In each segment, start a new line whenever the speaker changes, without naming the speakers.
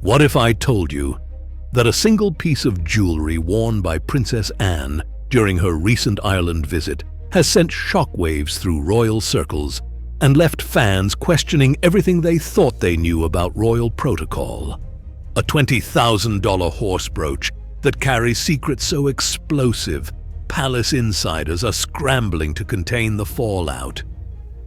What if I told you that a single piece of jewelry worn by Princess Anne during her recent Ireland visit has sent shockwaves through royal circles and left fans questioning everything they thought they knew about royal protocol? A $20,000 horse brooch that carries secrets so explosive, palace insiders are scrambling to contain the fallout.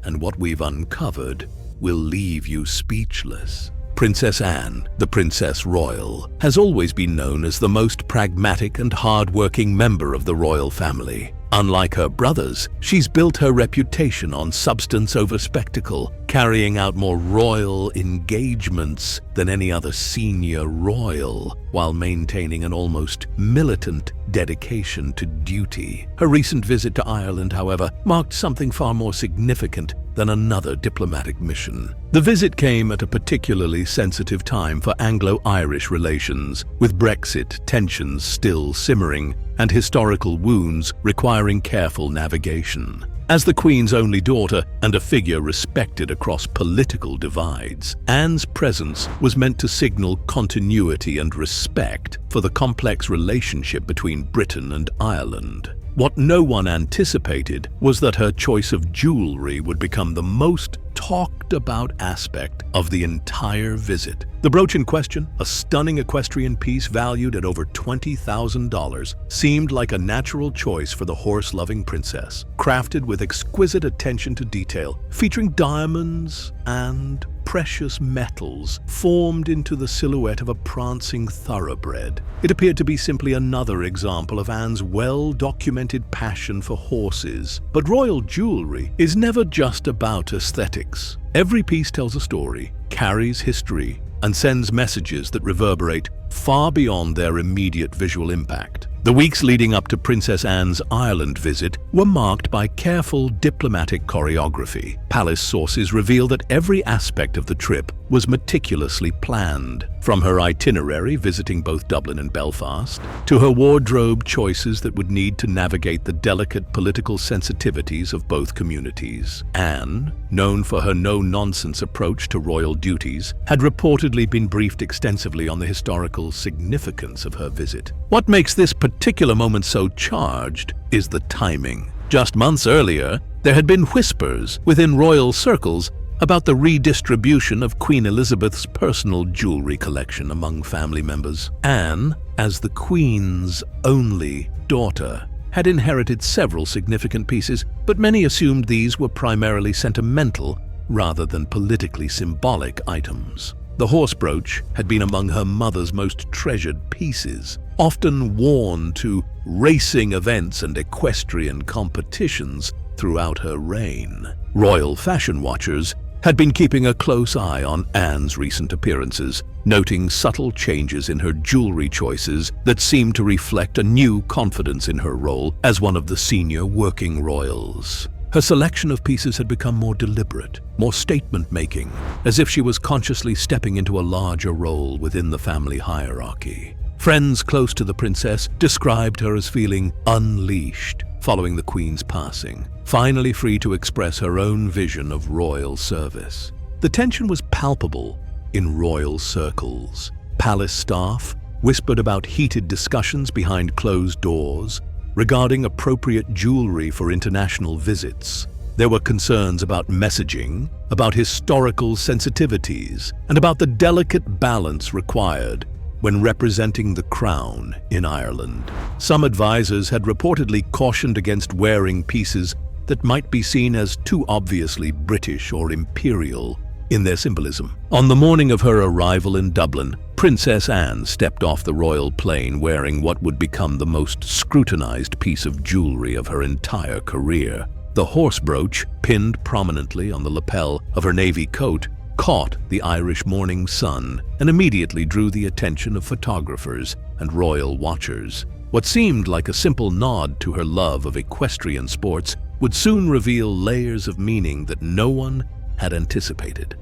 And what we've uncovered will leave you speechless. Princess Anne, the Princess Royal, has always been known as the most pragmatic and hard-working member of the royal family. Unlike her brothers, she's built her reputation on substance over spectacle, carrying out more royal engagements than any other senior royal, while maintaining an almost militant dedication to duty. Her recent visit to Ireland, however, marked something far more significant than another diplomatic mission. The visit came at a particularly sensitive time for Anglo-Irish relations, with Brexit tensions still simmering and historical wounds requiring careful navigation. As the Queen's only daughter and a figure respected across political divides, Anne's presence was meant to signal continuity and respect for the complex relationship between Britain and Ireland. What no one anticipated was that her choice of jewelry would become the most talked about aspect of the entire visit. The brooch in question, a stunning equestrian piece valued at over $20,000, seemed like a natural choice for the horse-loving princess. Crafted with exquisite attention to detail, featuring diamonds and precious metals formed into the silhouette of a prancing thoroughbred. It appeared to be simply another example of Anne's well-documented passion for horses. But royal jewelry is never just about aesthetics. Every piece tells a story, carries history, and sends messages that reverberate far beyond their immediate visual impact. The weeks leading up to Princess Anne's Ireland visit were marked by careful diplomatic choreography. Palace sources reveal that every aspect of the trip was meticulously planned, from her itinerary visiting both Dublin and Belfast, to her wardrobe choices that would need to navigate the delicate political sensitivities of both communities. Anne, known for her no-nonsense approach to royal duties, had reportedly been briefed extensively on the historical significance of her visit. What makes this particular moment so charged is the timing. Just months earlier, there had been whispers within royal circles about the redistribution of Queen Elizabeth's personal jewelry collection among family members. Anne, as the Queen's only daughter, had inherited several significant pieces, but many assumed these were primarily sentimental rather than politically symbolic items. The horse brooch had been among her mother's most treasured pieces, often worn to racing events and equestrian competitions throughout her reign. Royal fashion watchers had been keeping a close eye on Anne's recent appearances, noting subtle changes in her jewelry choices that seemed to reflect a new confidence in her role as one of the senior working royals. Her selection of pieces had become more deliberate, more statement-making, as if she was consciously stepping into a larger role within the family hierarchy. Friends close to the princess described her as feeling unleashed following the Queen's passing, finally free to express her own vision of royal service. The tension was palpable in royal circles. Palace staff whispered about heated discussions behind closed doors regarding appropriate jewelry for international visits. There were concerns about messaging, about historical sensitivities, and about the delicate balance required when representing the crown in Ireland. Some advisors had reportedly cautioned against wearing pieces that might be seen as too obviously British or imperial in their symbolism. On the morning of her arrival in Dublin, Princess Anne stepped off the royal plane wearing what would become the most scrutinized piece of jewelry of her entire career. The horse brooch, pinned prominently on the lapel of her navy coat, caught the Irish morning sun and immediately drew the attention of photographers and royal watchers. What seemed like a simple nod to her love of equestrian sports would soon reveal layers of meaning that no one had anticipated.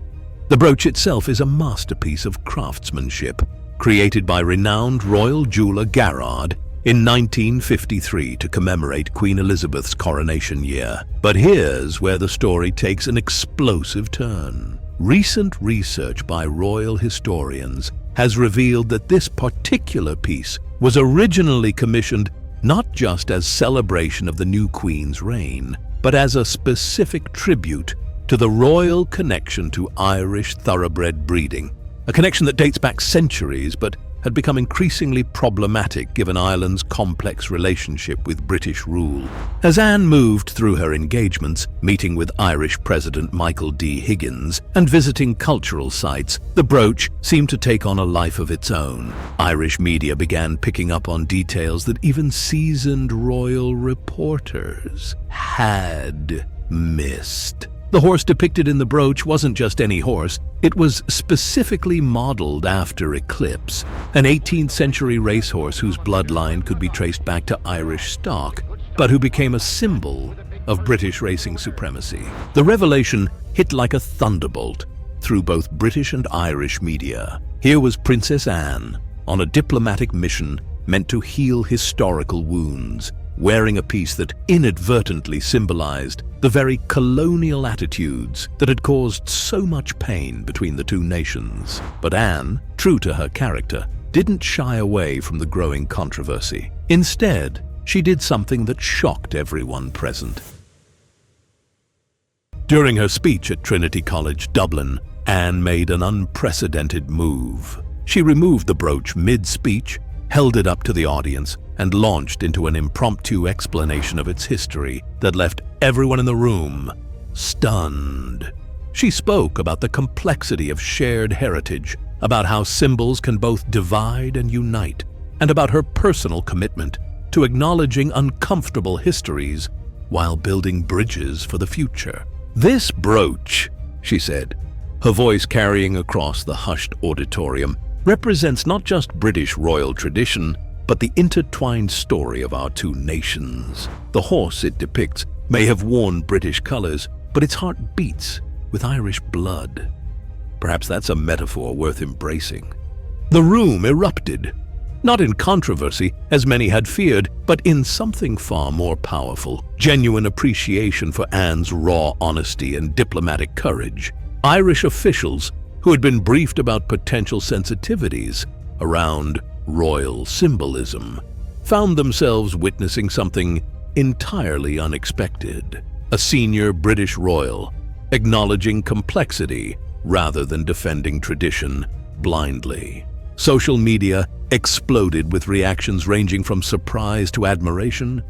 The brooch itself is a masterpiece of craftsmanship, created by renowned royal jeweler Garrard in 1953 to commemorate Queen Elizabeth's coronation year. But here's where the story takes an explosive turn. Recent research by royal historians has revealed that this particular piece was originally commissioned not just as celebration of the new Queen's reign, but as a specific tribute to the royal connection to Irish thoroughbred breeding, a connection that dates back centuries but had become increasingly problematic given Ireland's complex relationship with British rule. As Anne moved through her engagements, meeting with Irish President Michael D. Higgins and visiting cultural sites, the brooch seemed to take on a life of its own. Irish media began picking up on details that even seasoned royal reporters had missed. The horse depicted in the brooch wasn't just any horse, it was specifically modeled after Eclipse, an 18th century racehorse whose bloodline could be traced back to Irish stock, but who became a symbol of British racing supremacy. The revelation hit like a thunderbolt through both British and Irish media. Here was Princess Anne on a diplomatic mission meant to heal historical wounds, wearing a piece that inadvertently symbolized the very colonial attitudes that had caused so much pain between the two nations. But Anne, true to her character, didn't shy away from the growing controversy. Instead, she did something that shocked everyone present. During her speech at Trinity College, Dublin, Anne made an unprecedented move. She removed the brooch mid-speech, held it up to the audience, and launched into an impromptu explanation of its history that left everyone in the room stunned. She spoke about the complexity of shared heritage, about how symbols can both divide and unite, and about her personal commitment to acknowledging uncomfortable histories while building bridges for the future. "This brooch," she said, her voice carrying across the hushed auditorium, represents not just British royal tradition, but the intertwined story of our two nations. The horse it depicts may have worn British colors, but its heart beats with Irish blood. Perhaps that's a metaphor worth embracing. The room erupted, not in controversy, as many had feared, but in something far more powerful: genuine appreciation for Anne's raw honesty and diplomatic courage. Irish officials, who had been briefed about potential sensitivities around royal symbolism, found themselves witnessing something entirely unexpected. A senior British royal acknowledging complexity rather than defending tradition blindly. Social media exploded with reactions ranging from surprise to admiration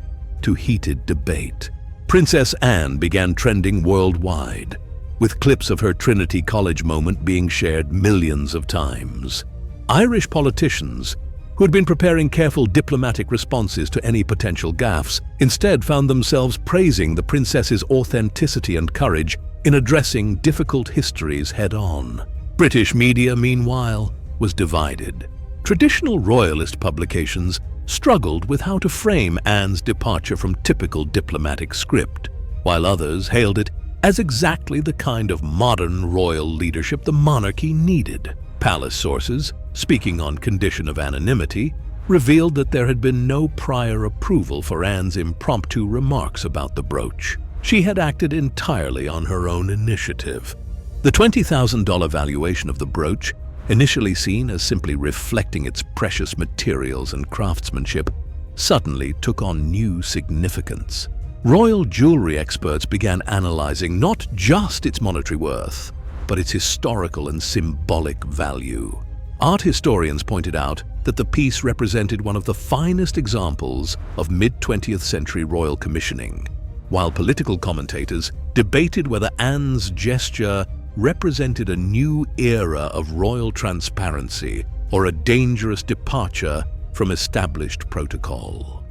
to heated debate. Princess Anne began trending worldwide, with clips of her Trinity College moment being shared millions of times. Irish politicians, who had been preparing careful diplomatic responses to any potential gaffes, instead found themselves praising the princess's authenticity and courage in addressing difficult histories head-on. British media, meanwhile, was divided. Traditional royalist publications struggled with how to frame Anne's departure from typical diplomatic script, while others hailed it as exactly the kind of modern royal leadership the monarchy needed. Palace sources, speaking on condition of anonymity, revealed that there had been no prior approval for Anne's impromptu remarks about the brooch. She had acted entirely on her own initiative. The $20,000 valuation of the brooch, initially seen as simply reflecting its precious materials and craftsmanship, suddenly took on new significance. Royal jewelry experts began analyzing not just its monetary worth, but its historical and symbolic value. Art historians pointed out that the piece represented one of the finest examples of mid-20th century royal commissioning, while political commentators debated whether Anne's gesture represented a new era of royal transparency or a dangerous departure from established protocol.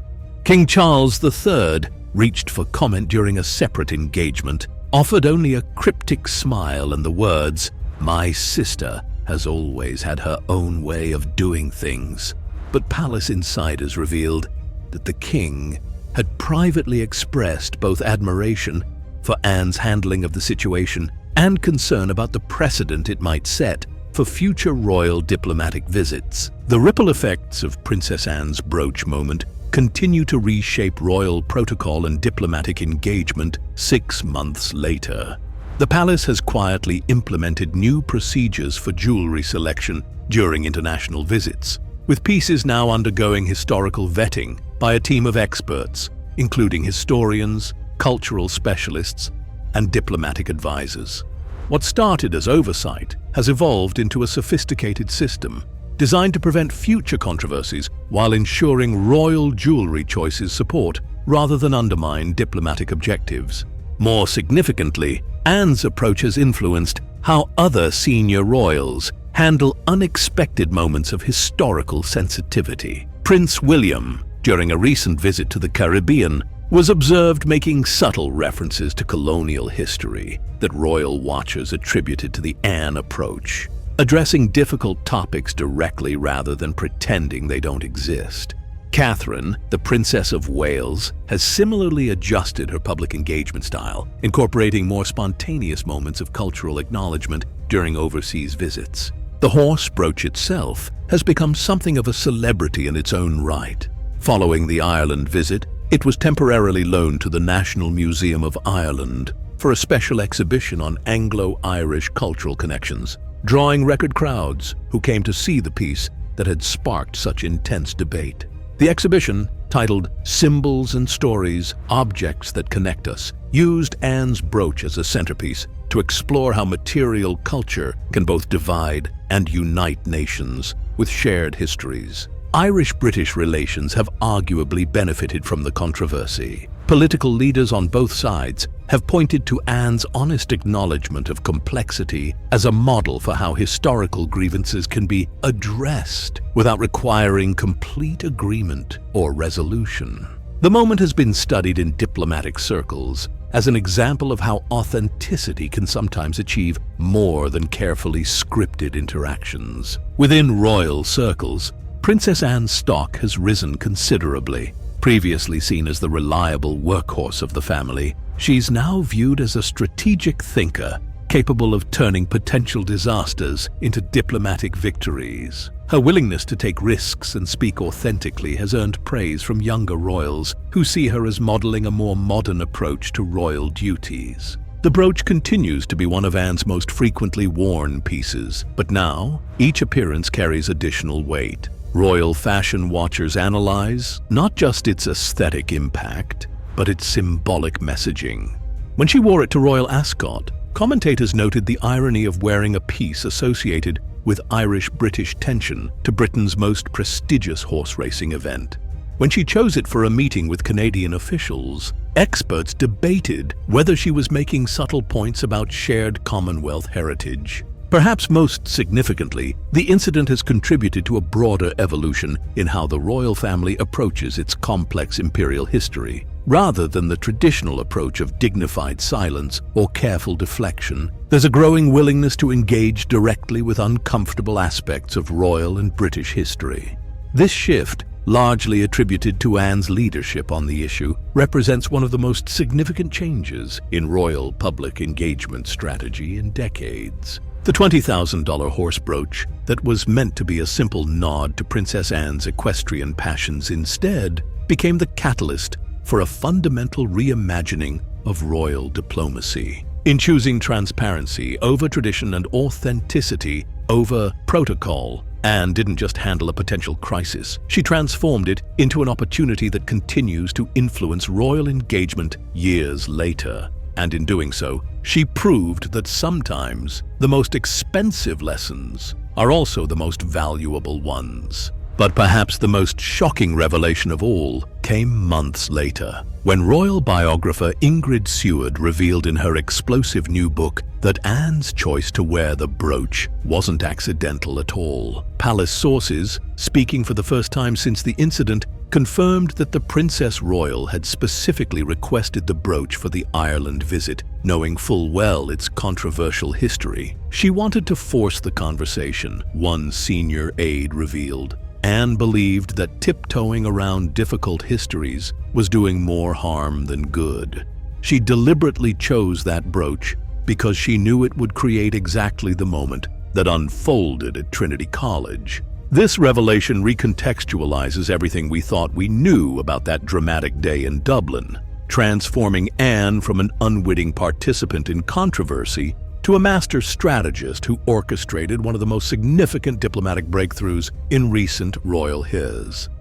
King Charles III reached for comment during a separate engagement, offered only a cryptic smile and the words, "My sister has always had her own way of doing things." But palace insiders revealed that the king had privately expressed both admiration for Anne's handling of the situation and concern about the precedent it might set for future royal diplomatic visits. The ripple effects of Princess Anne's brooch moment continue to reshape royal protocol and diplomatic engagement 6 months later. The palace has quietly implemented new procedures for jewelry selection, during international visits, with pieces now undergoing historical vetting by a team of experts, including historians, cultural specialists, and diplomatic advisors. What started as oversight has evolved into a sophisticated system designed to prevent future controversies while ensuring royal jewelry choices support rather than undermine diplomatic objectives. More significantly, Anne's approach has influenced how other senior royals handle unexpected moments of historical sensitivity. Prince William, during a recent visit to the Caribbean, was observed making subtle references to colonial history that royal watchers attributed to the Anne approach, addressing difficult topics directly rather than pretending they don't exist. Catherine, the Princess of Wales, has similarly adjusted her public engagement style, incorporating more spontaneous moments of cultural acknowledgement during overseas visits. The horse brooch itself has become something of a celebrity in its own right. Following the Ireland visit, it was temporarily loaned to the National Museum of Ireland for a special exhibition on Anglo-Irish cultural connections, drawing record crowds who came to see the piece that had sparked such intense debate. The exhibition, titled Symbols and Stories, Objects That Connect Us, used Anne's brooch as a centerpiece to explore how material culture can both divide and unite nations with shared histories. Irish-British relations have arguably benefited from the controversy. Political leaders on both sides have pointed to Anne's honest acknowledgement of complexity as a model for how historical grievances can be addressed without requiring complete agreement or resolution. The moment has been studied in diplomatic circles as an example of how authenticity can sometimes achieve more than carefully scripted interactions. Within royal circles, Princess Anne's stock has risen considerably. Previously seen as the reliable workhorse of the family, she's now viewed as a strategic thinker capable of turning potential disasters into diplomatic victories. Her willingness to take risks and speak authentically has earned praise from younger royals who see her as modeling a more modern approach to royal duties. The brooch continues to be one of Anne's most frequently worn pieces, but now each appearance carries additional weight. Royal fashion watchers analyze not just its aesthetic impact, but its symbolic messaging. When she wore it to Royal Ascot, commentators noted the irony of wearing a piece associated with Irish-British tension to Britain's most prestigious horse racing event. When she chose it for a meeting with Canadian officials, experts debated whether she was making subtle points about shared Commonwealth heritage. Perhaps most significantly, the incident has contributed to a broader evolution in how the royal family approaches its complex imperial history. Rather than the traditional approach of dignified silence or careful deflection, there's a growing willingness to engage directly with uncomfortable aspects of royal and British history. This shift, largely attributed to Anne's leadership on the issue, represents one of the most significant changes in royal public engagement strategy in decades. The $20,000 horse brooch that was meant to be a simple nod to Princess Anne's equestrian passions instead became the catalyst for a fundamental reimagining of royal diplomacy. In choosing transparency over tradition and authenticity over protocol, Anne didn't just handle a potential crisis. She transformed it into an opportunity that continues to influence royal engagement years later. And in doing so, she proved that sometimes the most expensive lessons are also the most valuable ones. But perhaps the most shocking revelation of all came months later, when royal biographer Ingrid Seward revealed in her explosive new book that Anne's choice to wear the brooch wasn't accidental at all. Palace sources, speaking for the first time since the incident, confirmed that the Princess Royal had specifically requested the brooch for the Ireland visit, knowing full well its controversial history. She wanted to force the conversation, one senior aide revealed. Anne believed that tiptoeing around difficult histories was doing more harm than good. She deliberately chose that brooch because she knew it would create exactly the moment that unfolded at Trinity College. This revelation recontextualizes everything we thought we knew about that dramatic day in Dublin, transforming Anne from an unwitting participant in controversy to a master strategist who orchestrated one of the most significant diplomatic breakthroughs in recent royal history.